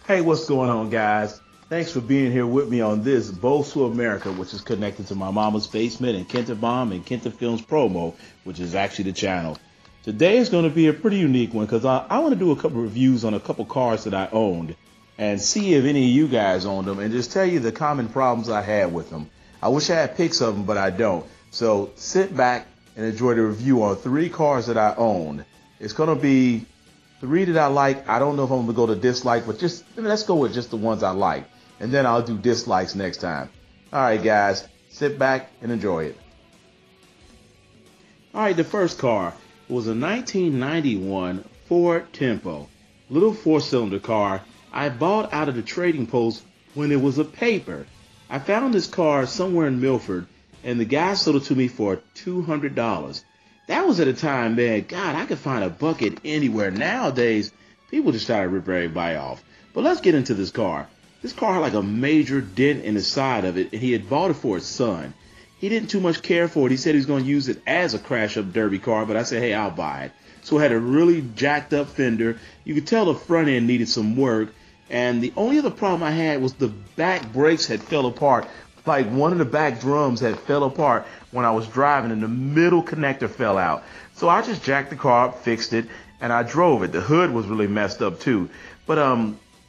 Hey, what's going on, guys? Thanks for being here with me on this BOSU America, which is connected to my mama's basement and Kinta Bomb and Kinta Films promo, which is actually the channel. Today is going to be a pretty unique one because I want to do a couple reviews on a couple cars that I owned and see if any of you guys owned them and just tell you the common problems I had with them. I wish I had pics of them, but I don't. So sit back and enjoy the review on 3 cars that I owned. It's going to be 3 that I like. I don't know if I'm going to go to dislike, but let's go with just the ones I like. And then I'll do dislikes next time. All right, guys, sit back and enjoy it. All right, the first car was a 1991 Ford Tempo. Little 4-cylinder car I bought out of the trading post when it was a paper. I found this car somewhere in Milford, and the guy sold it to me for $200. That was at a time, man, God, I could find a bucket anywhere. Nowadays, people just try to rip everybody off. But let's get into this car. This car had like a major dent in the side of it, and he had bought it for his son. He didn't too much care for it. He said he was going to use it as a crash-up derby car, but I said, hey, I'll buy it. So it had a really jacked-up fender. You could tell the front end needed some work, and the only other problem I had was the back brakes had fell apart. Like one of the back drums had fell apart when I was driving and the middle connector fell out. So I just jacked the car up, fixed it, and I drove it. The hood was really messed up too. But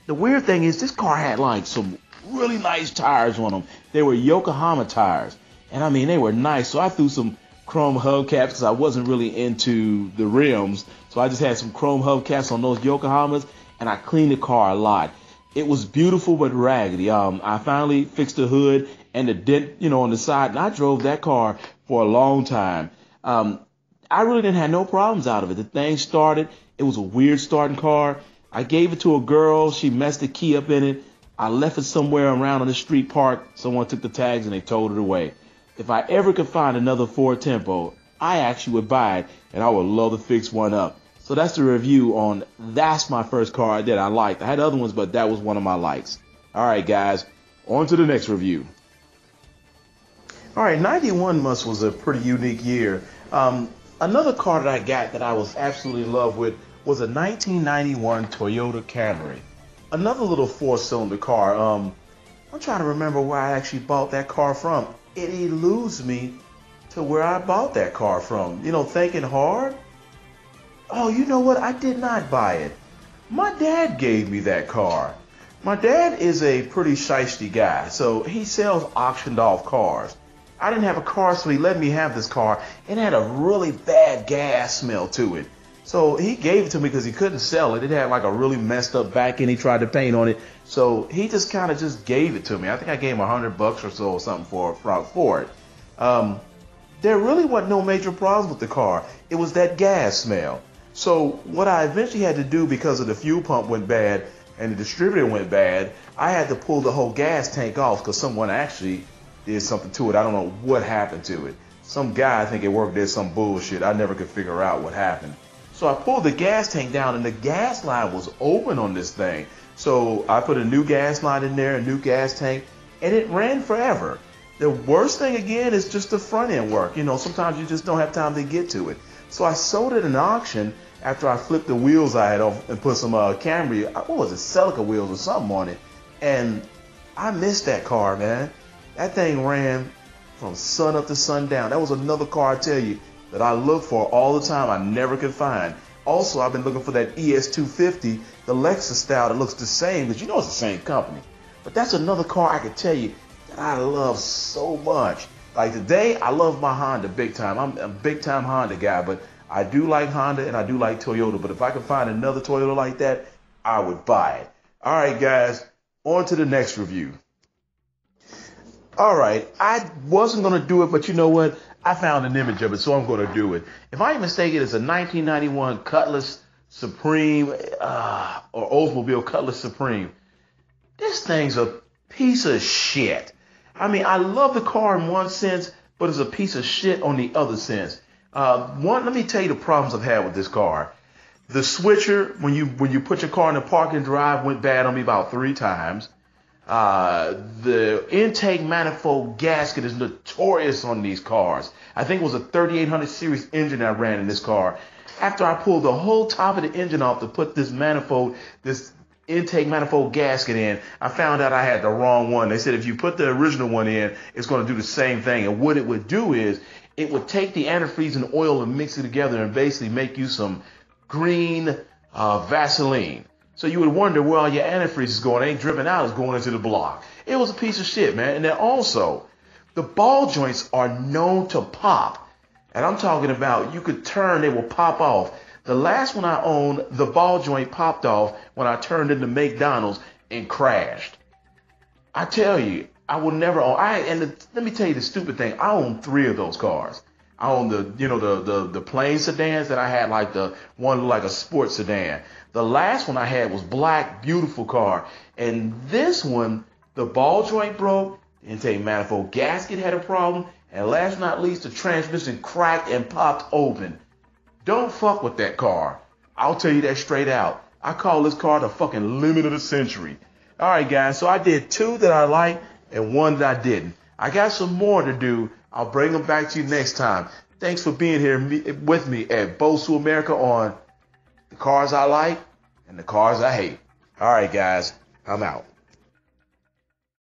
the weird thing is this car had like some really nice tires on them. They were Yokohama tires. And I mean, they were nice. So I threw some chrome hubcaps because I wasn't really into the rims. So I just had some chrome hubcaps on those Yokohamas, and I cleaned the car a lot. It was beautiful but raggedy. I finally fixed the hood and the dent, on the side, and I drove that car for a long time. I really didn't have no problems out of it. The thing started. It was a weird starting car. I gave it to a girl. She messed the key up in it. I left it somewhere around on the street park. Someone took the tags and they towed it away. If I ever could find another Ford Tempo, I actually would buy it, and I would love to fix one up. So that's the review on that's my first car that I liked. I had other ones, but that was one of my likes. All right, guys, on to the next review. All right, 91 was a pretty unique year. Another car that I got that I was absolutely in love with was a 1991 Toyota Camry. Another little 4-cylinder car. I'm trying to remember where I actually bought that car from. It eludes me to where I bought that car from. Thinking hard. Oh, you know what? I did not buy it. My dad gave me that car. My dad is a pretty shiesty guy, so he sells auctioned off cars. I didn't have a car, so he let me have this car. It had a really bad gas smell to it. So he gave it to me because he couldn't sell it. It had like a really messed up back end. He tried to paint on it. So he just kind of just gave it to me. I think I gave him $100 or so or something for it. There really wasn't no major problems with the car. It was that gas smell. So what I eventually had to do, because of the fuel pump went bad and the distributor went bad, I had to pull the whole gas tank off because someone actually did something to it. I don't know what happened to it. Some guy, I think at work, did some bullshit. I never could figure out what happened. So I pulled the gas tank down, and the gas line was open on this thing. So I put a new gas line in there, a new gas tank, and it ran forever. The worst thing, again, is just the front end work. Sometimes you just don't have time to get to it. So I sold it at an auction after I flipped the wheels I had off and put some Camry, what was it, Celica wheels or something on it. And I missed that car, man. That thing ran from sun up to sundown. That was another car, I tell you, that I look for all the time. I never could find. Also, I've been looking for that ES250, the Lexus style that looks the same, because it's the same company. But that's another car I could tell you that I love so much. Like today, I love my Honda big time. I'm a big time Honda guy, but I do like Honda and I do like Toyota. But if I could find another Toyota like that, I would buy it. All right, guys, on to the next review. All right, I wasn't going to do it, but you know what? I found an image of it, so I'm going to do it. If I ain't mistaken, it's a 1991 Cutlass Supreme or Oldsmobile Cutlass Supreme. This thing's a piece of shit. I mean, I love the car in one sense, but it's a piece of shit on the other sense. Let me tell you the problems I've had with this car. The switcher, when you put your car in the parking drive, went bad on me about 3 times. The intake manifold gasket is notorious on these cars. I think it was a 3800 series engine I ran in this car. After I pulled the whole top of the engine off to put this manifold, this intake manifold gasket in, I found out I had the wrong one. They said if you put the original one in, it's going to do the same thing. And what it would do is it would take the antifreeze and oil and mix it together and basically make you some green Vaseline. So you would wonder, well, your antifreeze is going, it ain't dripping out, it's going into the block. It was a piece of shit, man. And then also, the ball joints are known to pop. And I'm talking about you could turn, they will pop off. The last one I owned, the ball joint popped off when I turned into McDonald's and crashed. I tell you, I will never own. Let me tell you the stupid thing. I own 3 of those cars. I own the plain sedans that I had, like the one like a sports sedan. The last one I had was black, beautiful car, and this one, the ball joint broke. The intake manifold gasket had a problem. And last but not least, the transmission cracked and popped open. Don't fuck with that car. I'll tell you that straight out. I call this car the fucking limit of the century. All right, guys. So I did 2 that I liked and 1 that I didn't. I got some more to do. I'll bring them back to you next time. Thanks for being here with me at BOSU America on the cars I like and the cars I hate. All right, guys. I'm out.